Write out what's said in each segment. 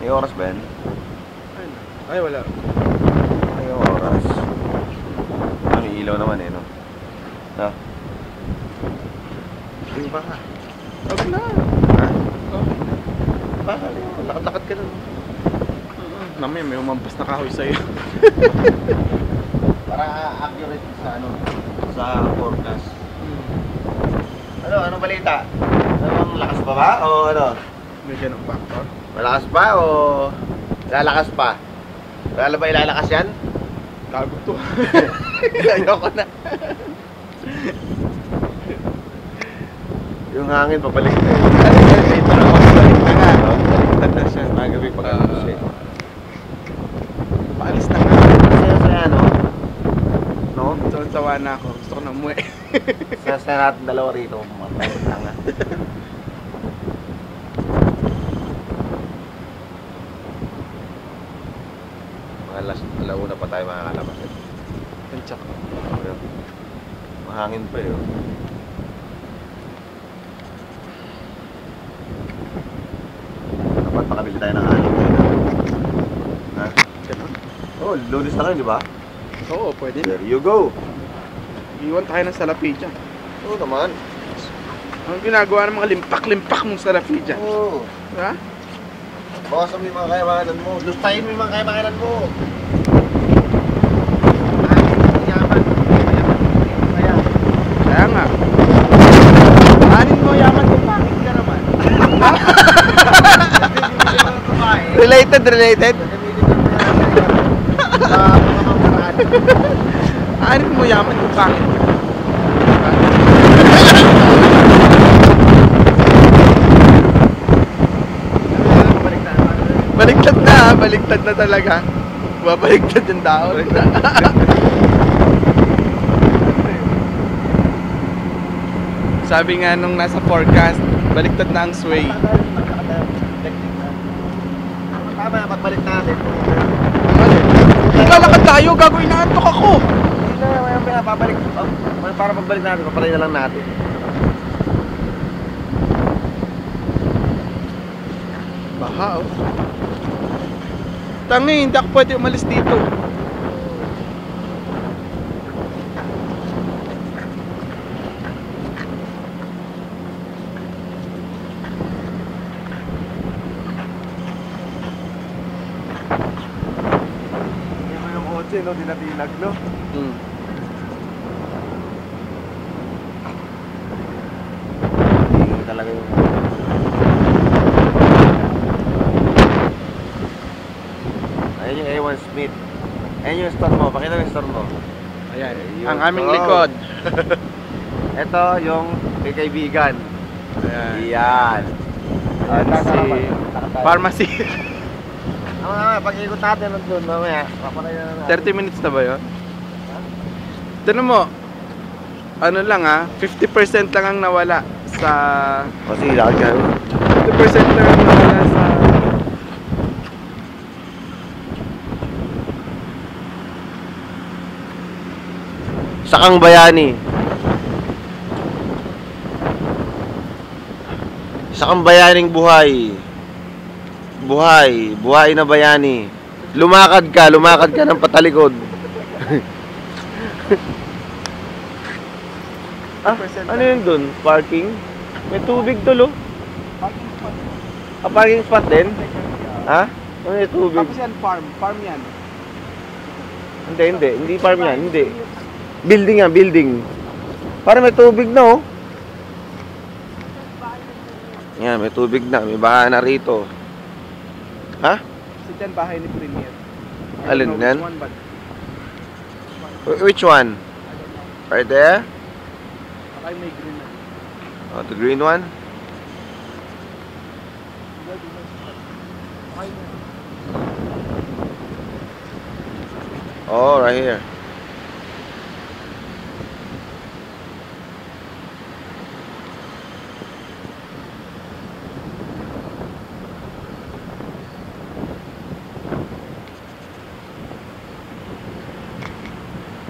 May oras ba yan? Ay, wala. May oras. May ilaw naman eh, no? Ha? Hindi ba ka? Huwag na. Ha? Baka, lakad-lakad ka lang. Namaya may umampas na kahoy sa'yo. Para accurate sa ano, sa forecast. Ano balita? Anong lakas pa ba? O ano? May ganong factor. Malakas pa o lalakas pa? Lalo ba ilalakas yan? Gago to. Ayoko na. Yung hangin papalik na yun. Ito na ako. Balik na nga. Baliktad na siya. Magabi pa siya. Paalis na nga. Saya-saya, no? No? Sawa na ako. Gusto ko na umuwi. Saya natin dalawa rito. Matapos lang nga. Mga alauna pa tayo makakalabas. Tantsak. Mahangin pa yun. Dapat makabili tayo ng alin. Ha? Ganun? Oh, Lunes na lang, di ba? Oo, pwede na. There you go. Iwan tayo ng salapi dyan. Oo naman. Ang ginagawa ng mga limpak-limpak mong salapi dyan. Oo. Ha? Bawasan mo yung mga kayamanan mo. Lustahin mo yung mga kayamanan mo. Kaya nga. Anin mo yaman kung pangit ka naman. Related. Anin mo yaman kung pangit. Baliktad na talaga. Babaliktad yung dahon. Sabi nga nung nasa forecast, baliktad na ang sway. Tama, pagbalik natin. Lalakad tayo, gagawin inaantok ako. Hindi na, maya babalik. Para pagbalik natin, papalay na lang natin. Baha oh. Tangi, hindi ako pwede umalis dito. No, dinatinag, no? Hindi talaga yung... Ayan yung A1 Smith. Ayan yung store mo. Pakita mo yung store mo. Ayan, yung ang aming store. likod. Ito yung kay kaibigan. Ayan. Yan. Pharmacy. Pag-ikot natin nandun, mamaya. Papalay na natin. 30 minutes na ba yun? Tignan mo. Ano lang 50% lang ang nawala sa... O sige, lakad ka. 50% lang ang nawala sa... Sakang Bayani. Sakang Bayaning buhay. Buhay na bayani. Lumakad ka ng patalikod. Ano yun dun? Parking? May tubig tulo. Parking spot din? Ha? Ano yung tubig? Tapos yan, farm yan. Hindi farm yan, hindi. Building yan, building. Para may tubig na oh. Yan, may tubig na, may baha na rito. Ha? Kasi dyan bahay ni Premier. Alin yan? Which one? Right there? Okay, may green na. Oh, the green one? Oh, right here.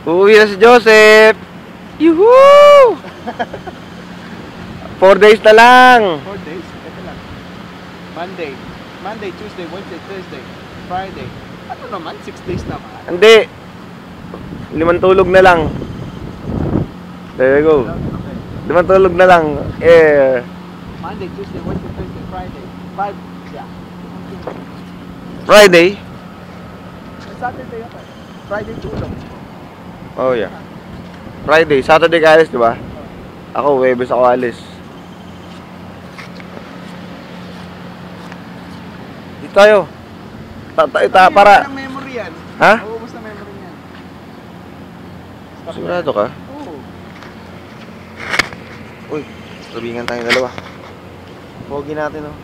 Uuwi na si Joseph! Yuhuu! 4 days na lang! 4 days? Ito lang. Monday. Monday, Tuesday, Wednesday, Thursday, Friday. Ano naman? 6 days naman. Hindi. 5 tulog na lang. There you go. Okay. 5 tulog na lang. Monday, Tuesday, Wednesday, Thursday, Friday. 5, yeah. Friday? Saturday ako. Friday tulog. Oh yeah. Friday. Saturday ka alis, di ba? Ako, Webes ako alis. Dito tayo. Para... Ang memory yan. Ha? Uubos na memory yan. Sigurado ka? Oo. Uy, sabingan tayong dalawa. Pogi natin, oh.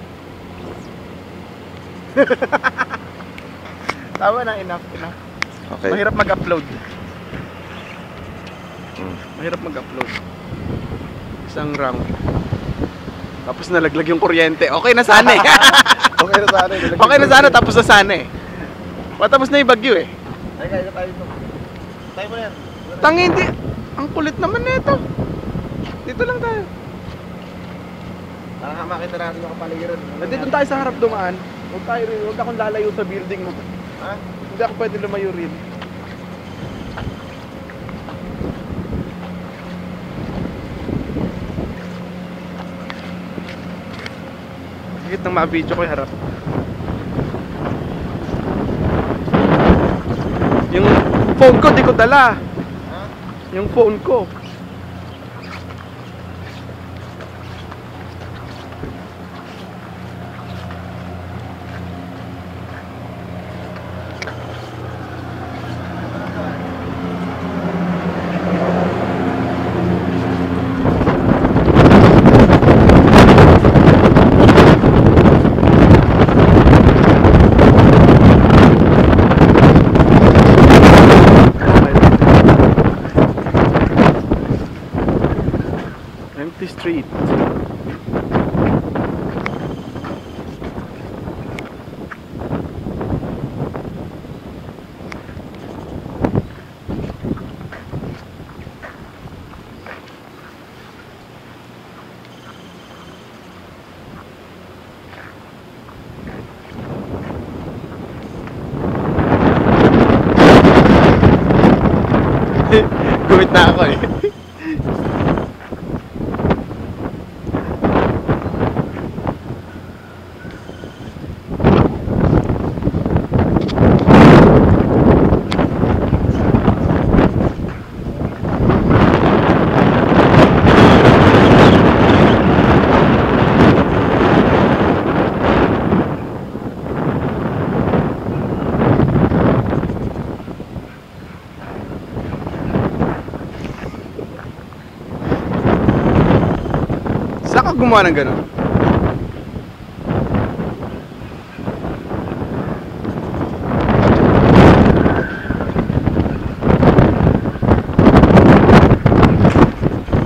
Tama na, enough. Okay. Mahirap mag-upload. Hmm. Mahirap mag-upload. Isang round. Tapos nalaglag yung kuryente. Okay na sana eh. Okay na sana. Okay na sana, tapos na sana eh. Patapos na yung bagyo eh. Ay, kaya tayo ito. Tayo mo na yan. Tangi, hindi. Ang kulit naman nito. Dito lang tayo. Para makita natin yung kapaligiran. Nandito tayo sa harap dumaan. Huwag akong lalayo sa building mo. Ha? Hindi ako pwede lumayo rin. Higit nang ma-video ko yung harap. Yung phone ko, di ko dala. Ha? Yung phone ko. Empty street. Gumit na ako eh. Saan ka gumawa ng gano'n?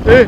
Eh!